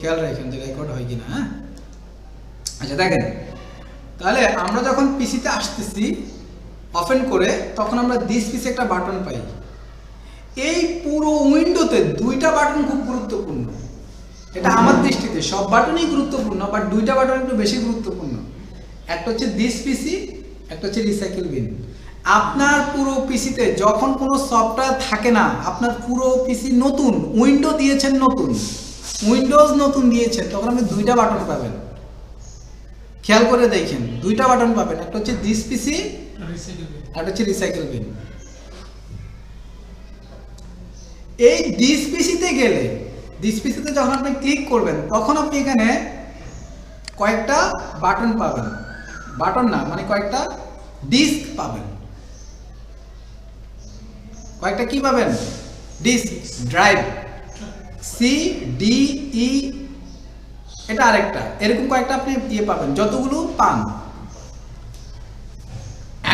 খেয়াল রাখেন যে রেকর্ড হয় কিনা। হ্যাঁ, আচ্ছা দেখেন, তাহলে আমরা যখন পিসিতে আসতেছি ওপেন করে, তখন আমরা দিস পিসে একটা বাটন পাই। এই পুরো উইন্ডোতে দুইটা বাটন খুব গুরুত্বপূর্ণ। এটা আমার দৃষ্টিতে সব বাটনই গুরুত্বপূর্ণ, বাট দুইটা বাটন একটু বেশি গুরুত্বপূর্ণ। একটা হচ্ছে দিস পিসি, একটা হচ্ছে রিসাইকেল বিন। আপনার পুরো পিসিতে যখন কোনো সফটওয়্যার থাকে না, আপনার পুরো পিসি নতুন, উইন্ডো দিয়েছেন নতুন, উইন্ডোজ নতুন দিয়েছেন, তখন আপনি দুইটা বাটন পাবেন। খেয়াল করে দেখেন, দুইটা বাটন পাবেন, একটা হচ্ছে দিস পিসি, একটা হচ্ছে রিসাইকেল বিন। এই দিস পিসিতে গেলে, দিস পিসিতে যখন আপনি ক্লিক করবেন, তখন আপনি এখানে কয়েকটা বাটন পাবেন। বাটন না, মানে কয়েকটা ডিস্ক পাবেন। কয়েকটা কি পাবেন? Disk, drive, C D E, এটা আরেকটা, এরকম কয়েকটা আপনি পাবেন, যতগুলো পান।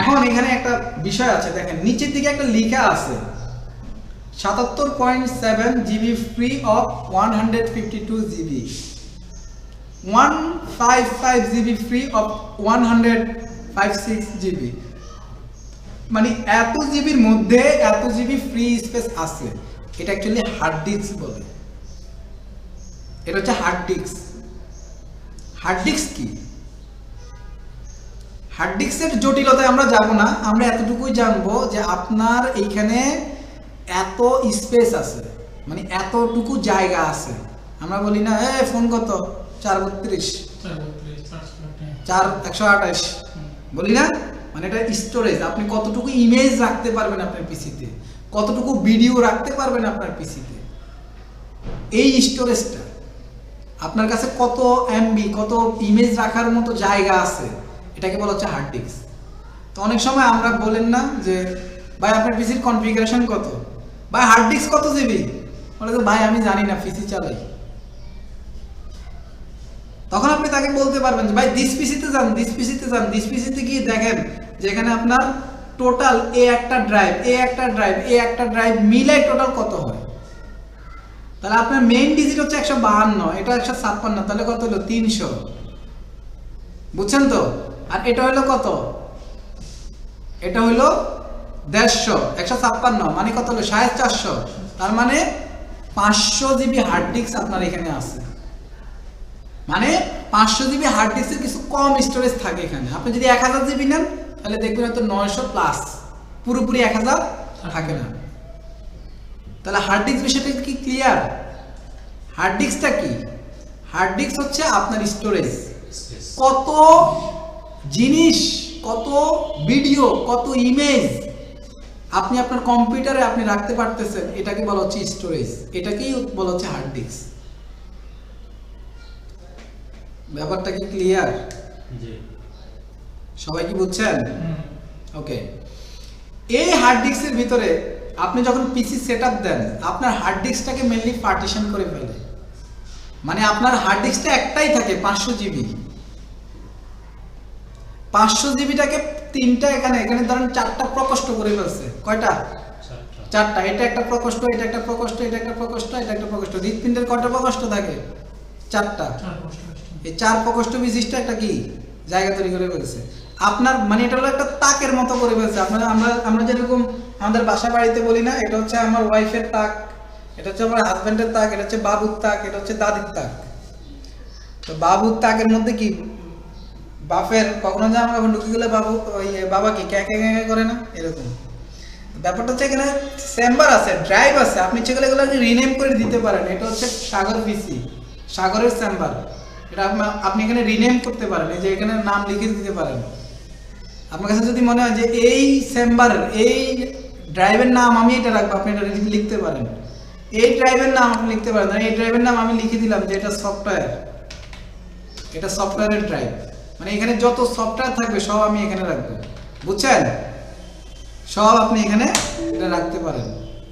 এখন এখানে একটা বিষয় আছে, দেখেন নিচের দিকে একটা লেখা আছে 77.7 GB free of 152 GB, 155 GB free of 156 GB. মানে এত জিবির মধ্যে এত জিবি ফ্রি স্পেস আছে। এটা অ্যাকচুয়ালি হার্ড ডিস্ক বলে। এটা হচ্ছে হার্ড ডিস্ক। হার্ড ডিস্ক কি? হার্ড ডিস্কের জটিলতায় আমরা যাব না, আমরা এতটুকুই জানবো যে আপনার এইখানে এত স্পেস আছে, মানে এতটুকু জায়গা আছে। আমরা বলি না ফোন কত 432 128 বলি না, মানে এটা স্টোরেজ। আপনি কতটুকু ইমেজ রাখতে পারবেন আপনার পিসিতে, কতটুকু ভিডিও রাখতে পারবেন আপনার পিসিতে, এই স্টোরেজটা আপনার কাছে কত এমবি, কত ইমেজ রাখার মতো জায়গা আছে, এটাকে বলা হচ্ছে হার্ড ডিস্ক। তো অনেক সময় আমরা বলেন না যে ভাই আপনার পিসির কনফিগারেশন কত, ভাই হার্ড ডিস্ক কত জিবি, বলে যে ভাই আমি জানি না, পিসি চালাই। তখন আপনি তাকে বলতে পারবেন যে ভাই দিস পিসিতে যান, দিস পিসিতে যান। দিস পিসিতে গিয়ে দেখেন যে এখানে আপনার টোটাল এ একটা ড্রাইভ, এ একটা ড্রাইভ, এ একটা ড্রাইভ মিলে টোটাল কত হয়। তাহলে আপনার মেইন ডিজিট হচ্ছে 152, এটা 156, তাহলে কত হলো 300, বুঝছেন তো? আর এটা হলো কত? এটা হলো 150, 156 মানে কত হলো 450। তার মানে 500 জিবি হার্ড ডিস্ক আপনার এখানে আছে। মানে 500 জিবি হার্ড ডিস্কের কিছু কম স্টোরেজ থাকে এখানে। আপনি যদি 1000 জিবি নেন, তাহলে দেখবেন হয়তো 900 প্লাস, পুরোপুরি 1000 থাকে না। তাহলে হার্ড ডিস্ক বিষয়টা কি ক্লিয়ার? হার্ড ডিস্কটা কি? হার্ড ডিস্ক হচ্ছে আপনার স্টোরেজ। কত জিনিস, কত ভিডিও, কত ইমেজ আপনি আপনার কম্পিউটারে আপনি রাখতে পারতেছেন, এটাকে বলা হচ্ছে স্টোরেজ। এটাকেই বলা হচ্ছে হার্ড ডিস্ক। ব্যাপারটা কি ক্লিয়ার? সবাই কি বুঝছেন? ওকে। এই হার্ড ডিস্কের ভিতরে আপনি যখন পিসি সেটআপ দেন, আপনার হার্ড ডিস্কটাকে মেইনলি পার্টিশন করে ফেলে। মানে আপনার হার্ড ডিস্কটা একটাই থাকে 500 জিবি। 500 জিবিটাকে তিনটা, এখানে ধরেন 4টা প্রকোষ্ঠ করে ফেলছে। কয়টা? 4টা। এটা একটা প্রকোষ্ঠ, এটা একটা প্রকোষ্ঠ, এটা একটা প্রকোষ্ঠ, এটা একটা প্রকোষ্ঠ। হৃৎপিণ্ডের কয়টা প্রকোষ্ঠ থাকে? 4টা। এই 4 প্রকোষ্ঠ বিশিষ্ট একটা কি জায়গা তৈরি করে ফেলছে আপনার। মানে এটা হলো একটা তাকের মতো করে ফেলছে। আমরা যেরকম আমাদের বাসা বাড়িতে বলি না, এটা হচ্ছে আমার ওয়াইফের তাক, এটা হচ্ছে আমার হাজবেন্ডের তাক, এটা হচ্ছে বাবুর তাক, এটা হচ্ছে দাদির তাক। তো বাবুর তাকের মধ্যে কি বাপের কখনো যে আমরা ঢুকে গেলে বাবা কি ক্যা ক্যা ক্যা করে না, এরকম ব্যাপারটা হচ্ছে। এখানে চেম্বার আছে, ড্রাইভ আছে, আপনি ইচ্ছে করলে এগুলো রিনেম করে দিতে পারেন। এটা হচ্ছে সাগর পিসি, সাগরের চেম্বার। এটা আপনি এখানে রিনেম করতে পারেন, এই যে এখানে নাম লিখে দিতে পারেন। আপনার কাছে যদি মনে হয় যে এই চেম্বার, এই ড্রাইভের নাম আমি এটা রাখবো, আপনি এটা লিখতে পারেন। এই ড্রাইভের নাম আপনি লিখতে পারেন। এই ড্রাইভের নাম আমি লিখে দিলাম যে এটা সফটওয়্যার, এটা সফটওয়্যারের ড্রাইভ। মানে এখানে যত সফটওয়্যার থাকবে সব আমি এখানে রাখবো, বুঝছেন? সব আপনি এখানে এটা রাখতে পারেন।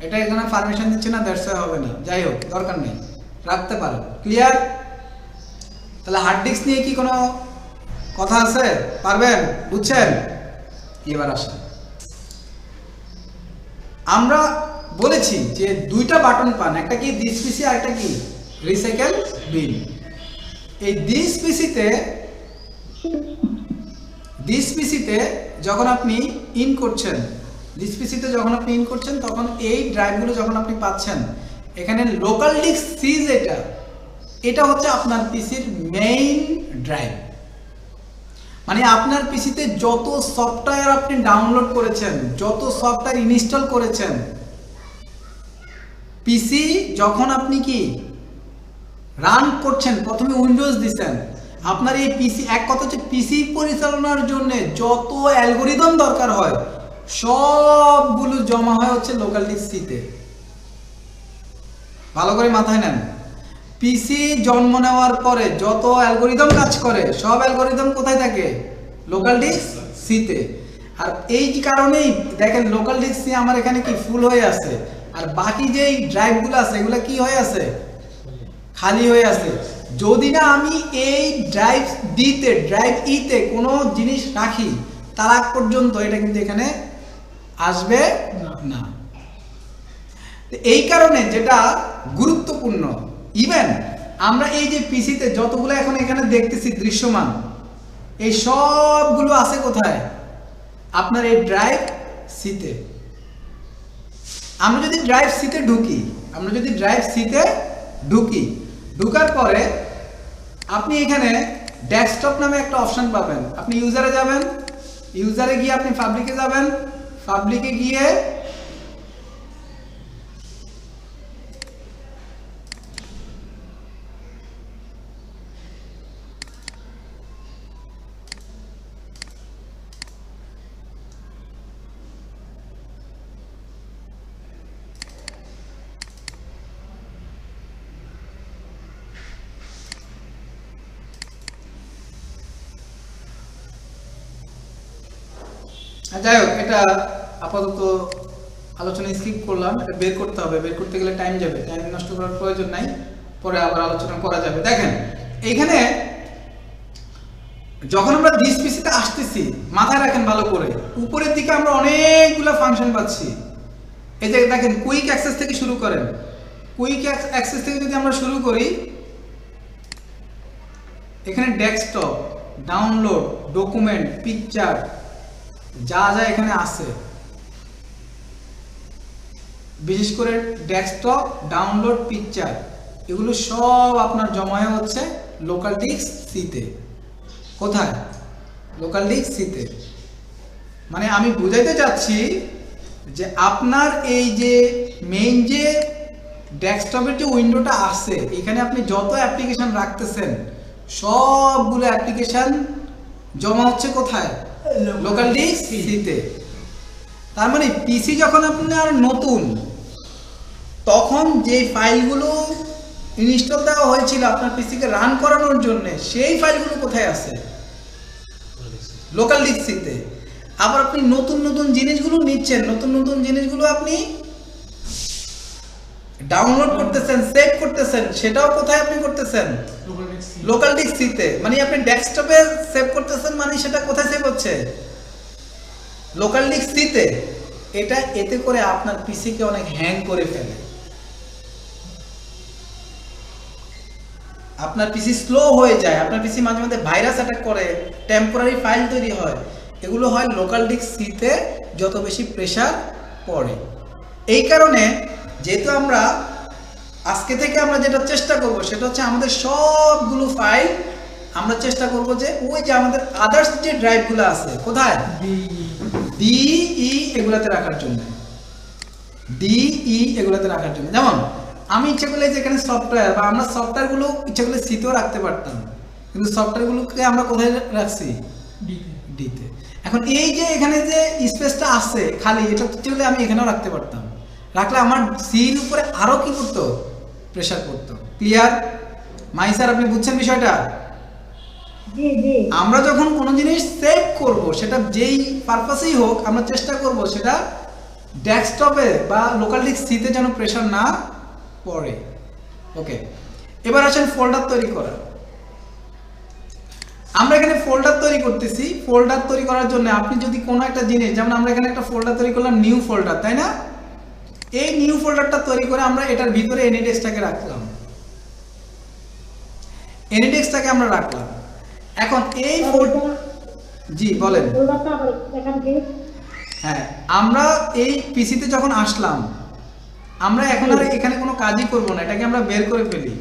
এটা এখানে পারমিশন দিচ্ছে না, দ্যাটস ওয়াই হবে না। যাই হোক, দরকার নেই, রাখতে পারেন। ক্লিয়ার? তাহলে হার্ড ডিস্ক নিয়ে কি কোনো কথা আছে? পারবেন? বুঝছেন? এবার আসেন, আমরা বলেছি যে দুইটা বাটন পান, একটা কি দিস পিসি আর একটা কি রিসাইকেল বিন। এই দিস পিসিতে যখন আপনি ইন করছেন, তখন এই ড্রাইভগুলো যখন আপনি পাচ্ছেন, এখানে লোকাল ডিস্ক সি এটা হচ্ছে আপনার পিসির মেইন ড্রাইভ। মানে আপনার পিসিতে যত সফটওয়্যার আপনি ডাউনলোড করেছেন, যত সফটওয়্যার ইনস্টল করেছেন, পিসি যখন আপনি কি রান করছেন, প্রথমে উইন্ডোজ দিচ্ছেন, আপনার এই পিসি, এক কথা হচ্ছে পিসি পরিচালনার জন্য যত অ্যালগোরিদম দরকার হয় সবগুলো জমা হয় হচ্ছে লোকাল ডিস্ক সিতে। ভালো করে মাথায় নেন, পিসি জন্ম নেওয়ার পরে যত অ্যালগোরিদম কাজ করে সব অ্যালগোরিদম কোথায় থাকে? লোকাল ডিস্ক সিতে। আর এই কারণেই দেখেন লোকাল ডিস্ক সি আমার এখানে কি ফুল হয়ে আছে, আর বাকি যে ড্রাইভগুলো আছে এগুলো কি হয়ে আছে? খালি হয়ে আছে। যদি না আমি এই ড্রাইভ ইতে কোনো জিনিস রাখি, তার আগ পর্যন্ত এটা কিন্তু এখানে আসবে না। এই কারণে যেটা গুরুত্বপূর্ণ, ইভেন আমরা এই যে পিসিতে যতগুলো এখন এখানে দেখতেছি দৃশ্যমান, এই সবগুলো আছে কোথায়? আপনার এই ড্রাইভ সিতে। আমরা যদি ড্রাইভ সিতে ঢুকি, ঢুকার পরে আপনি এখানে ডেস্কটপ নামে একটা অপশন পাবেন। আপনি ইউজারে যাবেন, ইউজারে গিয়ে আপনি পাবলিকে যাবেন, পাবলিকে গিয়ে যাই হোক, এটা আপাতত আলোচনা স্কিপ করলাম। এটা বের করতে হবে, বের করতে গেলে টাইম যাবে, টাইম নষ্ট করার প্রয়োজন নাই, পরে আবার আলোচনা করা যাবে। দেখেন এইখানে যখন আমরা দিস পিসিতে আসতেছি, মাথায় রাখেন ভালো করে, উপরের দিকে আমরা অনেকগুলো ফাংশন পাচ্ছি। এই যে দেখেন কুইক অ্যাক্সেস থেকে শুরু করেন, কুইক অ্যাক্সেস থেকে যদি আমরা শুরু করি, এখানে ডেস্কটপ, ডাউনলোড, ডকুমেন্ট, পিকচার, যা যা এখানে আছে, বিশেষ করে ডেস্কটপ, ডাউনলোড, পিকচার, এগুলো সব আপনার জমা হচ্ছে লোকাল ডিস্ক সিতে। কোথায়? লোকাল ডিস্ক সিতে। মানে আমি বুঝাইতে চাচ্ছি যে আপনার এই যে মেইন যে ডেস্কটপের যে উইন্ডোটা আছে, এখানে আপনি যত অ্যাপ্লিকেশন রাখতেছেন সবগুলো অ্যাপ্লিকেশন জমা হচ্ছে কোথায়? লোকাল ডিস্ক সিতে। তার মানে পিসি যখন আপনার নতুন, তখন যে ফাইলগুলো ইনস্টল দেওয়া হয়েছিল আপনার পিসিকে রান করানোর জন্য, সেই ফাইলগুলো কোথায় আছে? লোকাল ডিস্ক সিতে। আবার আপনি নতুন নতুন জিনিসগুলো নিচ্ছেন, নতুন নতুন জিনিসগুলো আপনি ডাউনলোড করতেছেন, সেভ করতেছেন, সেটাও কোথায় আপনি করতেছেন? লোকাল ডিস্ক সিতে। মানে আপনি ডেস্কটপে সেভ করতেছেন, মানে সেটা কোথায় সেভ হচ্ছে? লোকাল ডিস্ক সিতে। এটা এতে করে আপনার পিসিকে অনেক হ্যাং করে ফেলে, আপনার পিসি স্লো হয়ে যায়, আপনার পিসি মাঝে মাঝে ভাইরাস অ্যাটাক করে, টেম্পোরারি ফাইল তৈরি হয়। এগুলো হয় লোকাল ডিস্ক সিতে যত বেশি প্রেসার পড়ে। এই কারণে যেহেতু আমরা আজকে থেকে আমরা যেটা চেষ্টা করব সেটা হচ্ছে আমাদের সবগুলো ফাইল আমরা চেষ্টা করব যে ওই যে আমাদের আদার্স যে ড্রাইভগুলো আছে, কোথায়? ডি ই এগুলাতে রাখার জন্য, যেমন আমি ইচ্ছা করলে যেখানে সফটওয়্যার বা আমরা সফটওয়্যারগুলো ইচ্ছা করলে সিতেও রাখতে পারতাম, কিন্তু সফটওয়্যারগুলোকে আমরা কোথায় রাখছি? ডিতে। এখন এই যে এখানে যে স্পেসটা আছে খালি, এটা চলে আমি এখানেও রাখতে পারতাম, রাখলে আমার সির উপরে আরো কি করতো? প্রেসার পড়তো। ক্লিয়ার? মাই স্যার, আপনি বুঝছেন বিষয়টা? আমরা যখন কোনো জিনিস সেভ করব, সেটা যেই পারপাসেই হোক, আমরা চেষ্টা করব সেটা ডেস্কটপে বা লোকাল ডিস্ক সিতে যেন প্রেসার না পড়ে। ওকে, এবার আসেন ফোল্ডার তৈরি করা। আমরা এখানে ফোল্ডার তৈরি করতেছি। ফোল্ডার তৈরি করার জন্য আপনি যদি কোনো একটা জিনিস, যেমন আমরা এখানে একটা ফোল্ডার তৈরি করলাম, নিউ ফোল্ডার, তাই না? এই নিউ ফোল্ডারটা তৈরি করে আমরা এটার ভিতরে এনিডেস্কটাকে রাখলাম। এনিডেক্সটাকে আমরা রাখলাম। এখন এই জি বলেন। হ্যাঁ, আমরা এই পিসিতে যখন আসলাম, আমরা এখন আর এখানে কোনো কাজই করব না, এটাকে আমরা বের করে ফেলি।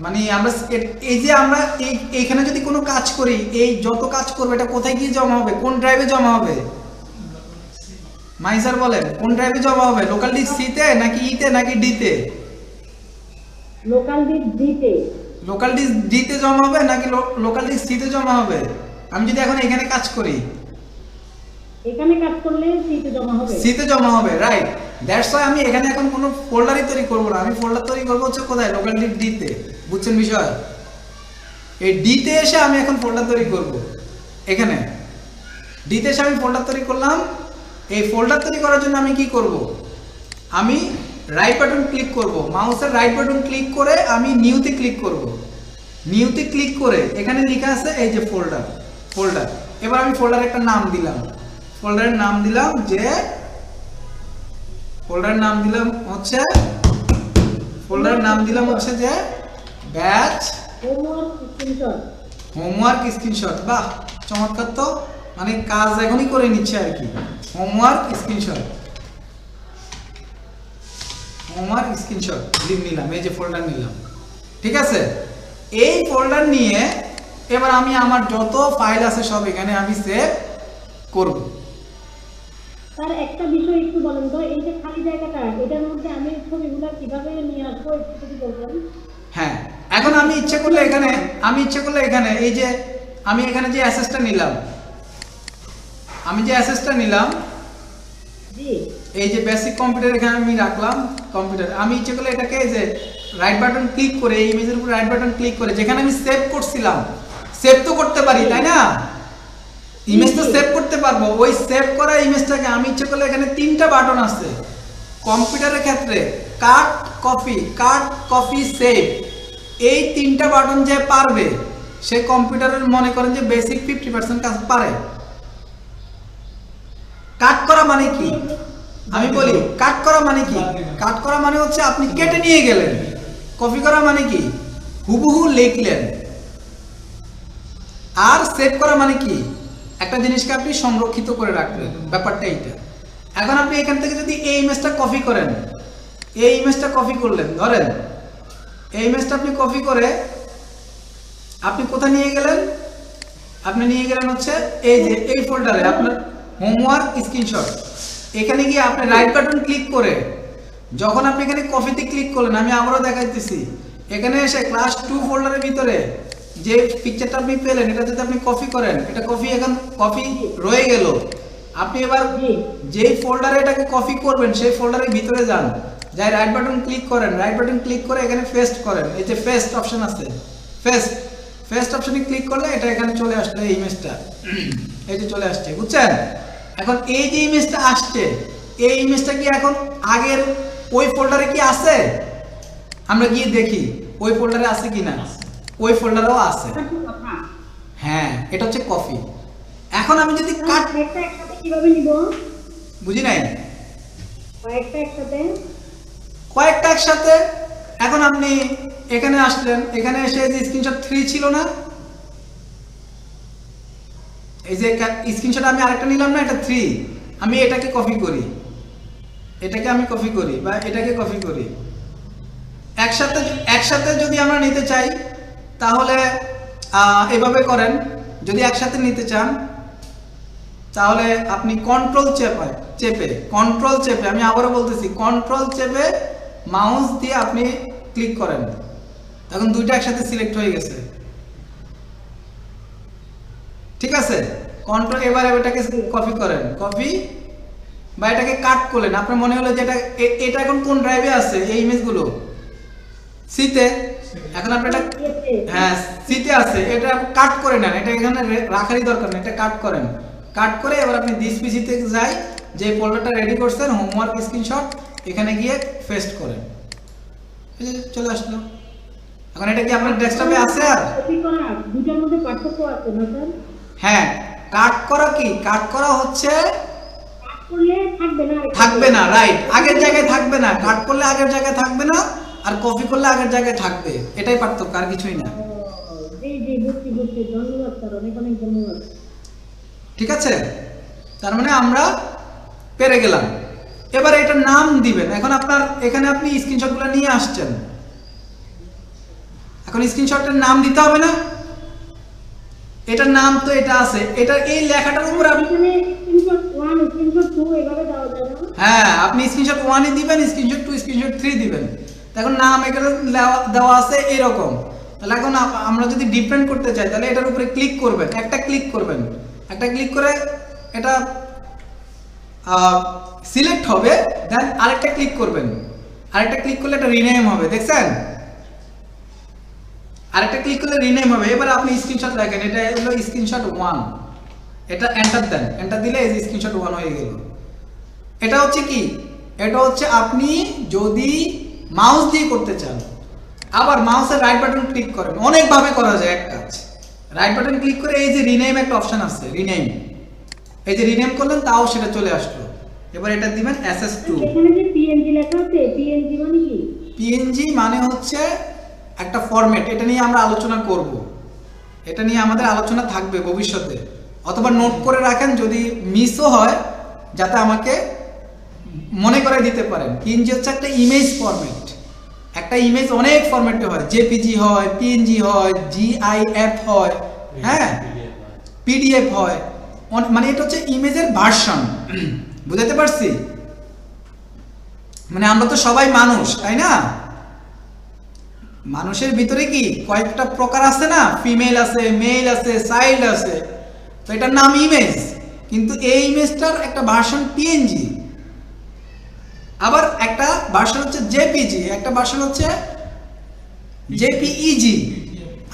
মানে আমরা এই যে আমরা এইখানে যদি কোনো কাজ করি, এই যত কাজ করবে এটা কোথায় গিয়ে জমা হবে, কোন ড্রাইভে জমা হবে? মাই স্যার বলেন, কোন ড্রাইভে জমা হবে? লোকাল ডিস্ক সি তে নাকি ই তে নাকি ডি তে? লোকাল ডিস্ক ডি তে। লোকাল ডিস্ক ডি তে জমা হবে নাকি লোকাল ডিস্ক সি তে জমা হবে? আমি যদি এখন এখানে কাজ করি, এখানে কাজ করলে সি তে জমা হবে। সি তে জমা হবে, রাইট। দ্যাটস ওয়াই আমি এখানে এখন কোনো ফোল্ডারই তৈরি করব না, আমি ফোল্ডার তৈরি করব হচ্ছে কোথায়? লোকাল ডিস্ক ডি তে। বুঝছেন বিষয়? এই ডি তে এসে আমি এখন ফোল্ডার তৈরি করব। এখানে ডি তে এসে আমি ফোল্ডার তৈরি করলাম। এই ফোল্ডার তৈরি করার জন্য আমি কি করব? আমি রাইট বাটন ক্লিক করব, মাউসের রাইট বাটন ক্লিক করে আমি নিউতে ক্লিক করব। নিউতে ক্লিক করে এখানে লেখা আছে এই যে ফোল্ডার। এবার আমি ফোল্ডারের একটা নাম দিলাম। ফোল্ডারের নাম দিলাম হচ্ছে যে ব্যাচ হোমওয়ার্ক স্ক্রিনশট। বাহ, চমৎকার তো, মানে কাজ এখনই করে নিচ্ছে আর কি। হোমওয়ার্ক স্ক্রিনশট নিলাম, এই যে ফোল্ডার নিলাম। ঠিক আছে, এই ফোল্ডার নিয়ে এবার আমি আমার যত ফাইল আছে সব এখানে আমি সেভ করব। স্যার একটা বিষয় একটু বলেন তো, এই যে খালি জায়গাটা, এটার মধ্যে আমি ছবিগুলো কিভাবে নিয়ে আসবো একটু যদি বলতেন। হ্যাঁ, এখন আমি ইচ্ছে করলে এখানে এই যে আমি এখানে যে অ্যাসেসটা নিলাম, জি এই যে বেসিক কম্পিউটার এখানে আমি রাখলাম কম্পিউটার। আমি ইচ্ছে করলে এটাকে এই যে রাইট বাটন ক্লিক করে এই ইমেজের উপর রাইট বাটন ক্লিক করে যেখানে আমি সেভ করছিলাম, সেভ তো করতে পারি তাই না? ইমেজ তো সেভ করতে পারবো। ওই সেভ করা ইমেজটাকে আমি ইচ্ছে করলে এখানে তিনটা বাটন আছে কম্পিউটারের ক্ষেত্রে, কাট কপি সেভ। এই তিনটা বাটন যে পারবে সে কম্পিউটারের মনে করেন যে বেসিক 50% কাজ পারে। কাট করা মানে কি আমি বলি, কাট করা মানে কি? কাট করা মানে হচ্ছে আপনি কেটে নিয়ে গেলেন। কপি করা মানে কি? হুবহু লিখলেন। আর সেভ করা মানে কি? একটা জিনিসকে আপনি সংরক্ষিত করে রাখলেন, ব্যাপারটা এইটা। এখন আপনি এখান থেকে যদি এই ইমেজটা কপি করেন, এই ইমেজটা কপি করলেন, ধরেন এই ইমেজটা আপনি কপি করে আপনি কোথায় নিয়ে গেলেন? আপনি নিয়ে গেলেন হচ্ছে এই যে এই ফোল্ডারে আপনার হোমওয়ার্ক স্ক্রিনশট। এখানে গিয়ে আপনি রাইট বাটন ক্লিক করে যখন আপনি এখানে কপিতে ক্লিক করলেন, আমি আবারও দেখাইতেছি, এখানে এসে ক্লাস 2 ফোল্ডারের ভিতরে যে পিকচারটা আপনি পেলেন এটা যদি আপনি কপি করেন, এটা এখন কপি রয়ে গেল। আপনি এবার যেই ফোল্ডারে এটাকে কপি করবেন সেই ফোল্ডারের ভিতরে যান, যাই রাইট বাটন ক্লিক করেন, রাইট বাটন ক্লিক করে এখানে পেস্ট করেন। এই যে পেস্ট অপশন আছে, পেস্ট অপশনে ক্লিক করলে এটা এখানে চলে আসলো, এই ইমেজটা এই যে চলে আসছে। বুঝছেন? এখন এই যে ইমেজটা আসছে, এই ইমেজটা কি এখন আগের ওই ফোল্ডারে কি আছে? আমরা গিয়ে দেখি ওই ফোল্ডারে আছে কিনা। ওই ফোল্ডারেও আছে। হ্যাঁ, এটা হচ্ছে কপি। এখন আমি যদি কাট একসাথে কিভাবে নিব? বুঝি নাই। কয়েকটা একসাথে। এখন আপনি এখানে আসলেন, এখানে এসে যে স্ক্রিনশট 3 ছিল না, এই যে স্ক্রিনশট আমি আরেকটা নিলাম না, এটা 3। আমি এটাকে কপি করি, এটাকে আমি কপি করি বা এটাকে কপি করি। একসাথে যদি আমরা নিতে চাই তাহলে এভাবে করেন। যদি একসাথে নিতে চান তাহলে আপনি কন্ট্রোল চেপে আমি আবারও বলতেছি, কন্ট্রোল চেপে মাউস দিয়ে আপনি ক্লিক করেন। এখন দুইটা একসাথে সিলেক্ট হয়ে গেছে। ঠিক আছে, কন্ট্রোল এবার এটাকে কপি করেন, কপি বা এটাকে কাট করলেন। আপনার মনে হলো যে এটা এখন কোন ড্রাইভে আছে? এই ইমেজগুলো সিতে। এখন আপনি এটা হ্যাঁ সিতে আছে, এটা কাট করে নেন। এটা এখানে রাখারই দরকার নেই, এটা কাট করেন। কাট করে এবার আপনি দিস পিসিতে যাই, যে ফোল্ডারটা রেডি করছেন হোমওয়ার্ক স্ক্রিনশট, এখানে গিয়ে পেস্ট করেন। এই যে চলে আসলো। এখন এটা কি আপনার ডেস্কটপে আছে? আর কপি করা দুটোর মধ্যে পার্থক্য আছে না স্যার? হ্যাঁ, কাট করা কি? কাট করা হচ্ছে কাট করলে থাকবে না, রাইট, আগের জায়গায় থাকবে না। কাট করলে আগের জায়গায় থাকবে না, আর কপি করলে আগের জায়গায় থাকবে, এটাই পার্থক্য, আর কিছুই না। জি জি বুঝছি বুঝছি, ধন্যবাদ স্যার, অনেক অনেক ধন্যবাদ। ঠিক আছে, তার মানে আমরা পেরে গেলাম। এবার এটা নাম দিবেন। এখন আপনার এখানে আপনি স্ক্রিনশটগুলো নিয়ে আসছেন, এখন স্ক্রিনশটের নাম দিতে হবে না? এটার নাম তো এটা আছে, এটা এই লেখাটার উপর আপনি এখানে স্ক্রিনশট 1 স্ক্রিনশট 2 এভাবে দেওয়া যায় না? হ্যাঁ, আপনি স্ক্রিনশট 1 দিবেন, স্ক্রিনশট 2, স্ক্রিনশট 3 দিবেন। এখন নাম এখানে দেওয়া আছে এরকম। তাহলে এখন আমরা যদি ডিফারেন্ট করতে চাই তাহলে এটার উপরে ক্লিক করবেন, একটা ক্লিক করবেন, একটা ক্লিক করে এটা সিলেক্ট হবে, দেন আরেকটা ক্লিক করবেন, আরেকটা ক্লিক করলে এটা রিনেম হবে, দেখছেন? আরেকটা ক্লিক করলে রিনেম হবে। এবার আপনি স্ক্রিনশট লেখেন, এটা হলো স্ক্রিনশট 1, এটা এন্টার দেন, এন্টার দিলে এই স্ক্রিনশট 1 হয়ে গেল। এটা হচ্ছে কি, এটা হচ্ছে আপনি যদি মাউস দিয়ে করতে চান, আবার মাউসের রাইট বাটন ক্লিক করেন, অনেক ভাবে করা যায় এক কাজ। রাইট বাটন ক্লিক করে এই যে রিনেম একটা অপশন আছে, রিনেম, এই যে রিনেম করলেন তাও সেটা চলে আসলো। এবার এটা দিবেন SS2। এখানে যে PNG লেখা আছে, PNG মানে কি? পিএনজি মানে হচ্ছে একটা ফরম্যাট, এটা নিয়ে আমরা আলোচনা করব, এটা নিয়ে আমাদের আলোচনা থাকবে ভবিষ্যতে, অথবা নোট করে রাখেন যদি মিসও হয় যাতে আমাকে মনে করে দিতে পারেন। পিএনজি হচ্ছে একটা ইমেজ ফরম্যাট, একটা ইমেজ অনেক ফরম্যাটে হয়, জেপিজি হয়, পিএনজি হয়, জিআইএফ হয়, হ্যাঁ, পিডিএফ হয়, মানে এটা হচ্ছে ইমেজের ভার্সন। বুঝাতে পারছি? মানে আমরা তো সবাই মানুষ, তাই না? মানুষের ভিতরে কি কয়েকটা প্রকার আছে না, ফিমেল আছে, মেল আছে, চাইল্ড আছে, তো এটার নাম ইমেজ, কিন্তু এই ইমেজটার একটা ভার্সন পিএনজি, আবার একটা ভার্সন হচ্ছে জেপিজি, একটা ভার্সন হচ্ছে জেপিইজি,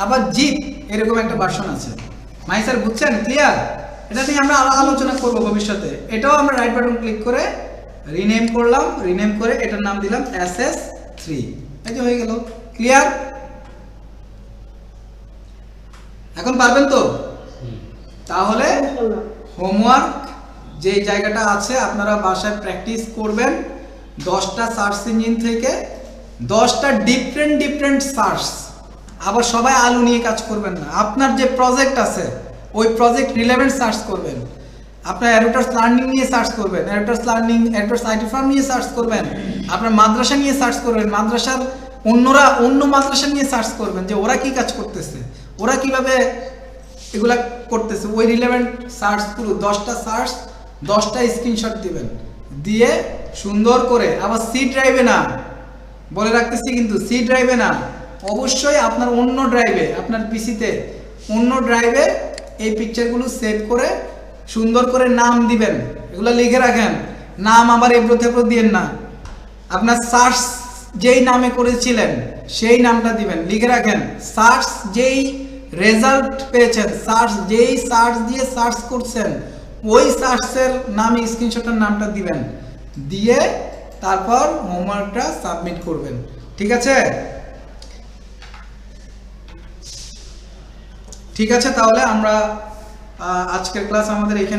আবার জিপ, এরকম একটা ভার্সন আছে। মাই স্যার বুঝছেন? ক্লিয়ার? এটা নিয়ে আমরা আলোচনা করব ভবিষ্যতে। এটাও আমরা রাইট বাটন ক্লিক করে রিনেম করলাম, রিনেম করে এটার নাম দিলাম SS3, এই যে হয়ে গেল। ক্লিয়ার? এখন পারবেন তো? তাহলে ইনশাআল্লাহ। হোমওয়ার্ক যে জায়গাটা আছে আপনারা বাসায় প্র্যাকটিস করবেন, 10টা সার্চ ইঞ্জিন থেকে 10টা ডিফারেন্ট সার্চ। আবার সবাই আলু নিয়ে কাজ করবেন না, আপনার যে প্রজেক্ট আছে ওই প্রজেক্ট রিলেভেন্ট সার্চ করবেন। আপনার অ্যাডোটার্স লার্নিং নিয়ে সার্চ করবেন, অ্যাডোটার্স লার্নিং, অ্যাডোটার্স আইটি ফার্ম নিয়ে সার্চ করবেন, আপনার মাদ্রাসা নিয়ে সার্চ করবেন, মাদ্রাসার অন্য মাদ্রাসা নিয়ে সার্চ করবেন যে ওরা কি কাজ করতেছে, ওরা কিভাবে এগুলা করতেছে, ওই রিলেভেন্ট সার্চগুলো 10টা সার্চ, 10টা স্ক্রিনশট দিবেন, দিয়ে সুন্দর করে, আবার সি ড্রাইভে না, বলে রাখতেছি কিন্তু সি ড্রাইভে না, অবশ্যই আপনার অন্য ড্রাইভে, আপনার পিসিতে অন্য ড্রাইভে এই পিকচারগুলো সেভ করে সুন্দর করে নাম দিবেন, এগুলো লিখে রাখেন। নাম আবার এবড়ো থেবড়ো দিয়েন না, আপনার সার্চ যেই নামে করেছিলেন সেই নামটা দিবেন, লিখে রাখেন। সার্চ যেই রেজাল্ট পেয়েছেন, যেই সার্চ দিয়ে সার্চ করছেন ওই সার্চের নামে স্ক্রিনশটের নামটা দিবেন, দিয়ে তারপর হোমওয়ার্কটা সাবমিট করবেন। ঠিক আছে? ঠিক আছে, তাহলে আমরা আজকের ক্লাস আমাদের এখানে